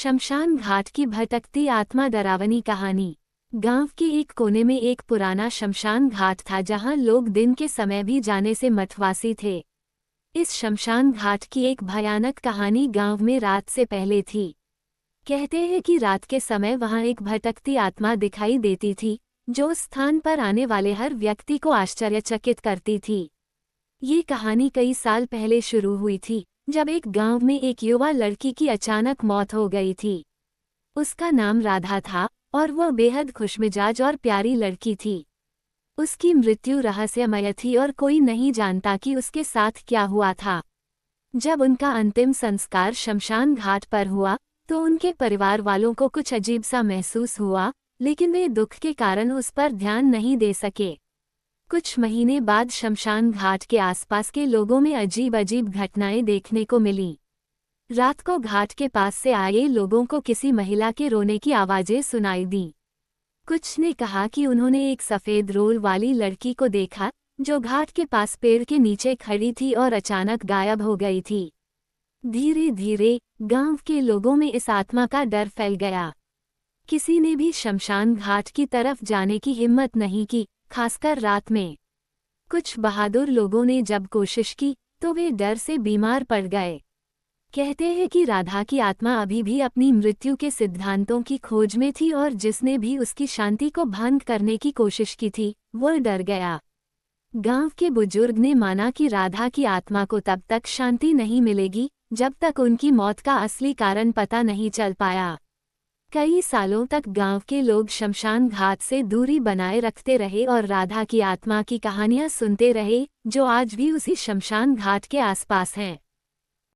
शमशान घाट की भटकती आत्मा डरावनी कहानी। गांव के एक कोने में एक पुराना शमशान घाट था जहां लोग दिन के समय भी जाने से मतवासी थे। इस शमशान घाट की एक भयानक कहानी गांव में रात से पहले थी। कहते हैं कि रात के समय वहां एक भटकती आत्मा दिखाई देती थी जो उस स्थान पर आने वाले हर व्यक्ति को आश्चर्यचकित करती थी। ये कहानी कई साल पहले शुरू हुई थी जब एक गांव में एक युवा लड़की की अचानक मौत हो गई थी। उसका नाम राधा था और वह बेहद खुशमिजाज और प्यारी लड़की थी। उसकी मृत्यु रहस्यमय थी और कोई नहीं जानता कि उसके साथ क्या हुआ था। जब उनका अंतिम संस्कार शमशान घाट पर हुआ तो उनके परिवार वालों को कुछ अजीब सा महसूस हुआ, लेकिन वे दुख के कारण उस पर ध्यान नहीं दे सके। कुछ महीने बाद शमशान घाट के आसपास के लोगों में अजीब अजीब घटनाएं देखने को मिली। रात को घाट के पास से आए लोगों को किसी महिला के रोने की आवाजें सुनाई दी। कुछ ने कहा कि उन्होंने एक सफेद रोल वाली लड़की को देखा जो घाट के पास पेड़ के नीचे खड़ी थी और अचानक गायब हो गई थी। धीरे धीरे गांव के लोगों में इस आत्मा का डर फैल गया। किसी ने भी शमशान घाट की तरफ जाने की हिम्मत नहीं की, खासकर रात में। कुछ बहादुर लोगों ने जब कोशिश की तो वे डर से बीमार पड़ गए। कहते हैं कि राधा की आत्मा अभी भी अपनी मृत्यु के सिद्धांतों की खोज में थी और जिसने भी उसकी शांति को भंग करने की कोशिश की थी वो डर गया। गांव के बुजुर्ग ने माना कि राधा की आत्मा को तब तक शांति नहीं मिलेगी जब तक उनकी मौत का असली कारण पता नहीं चल पाया। कई सालों तक गांव के लोग शमशान घाट से दूरी बनाए रखते रहे और राधा की आत्मा की कहानियां सुनते रहे जो आज भी उसी शमशान घाट के आसपास हैं।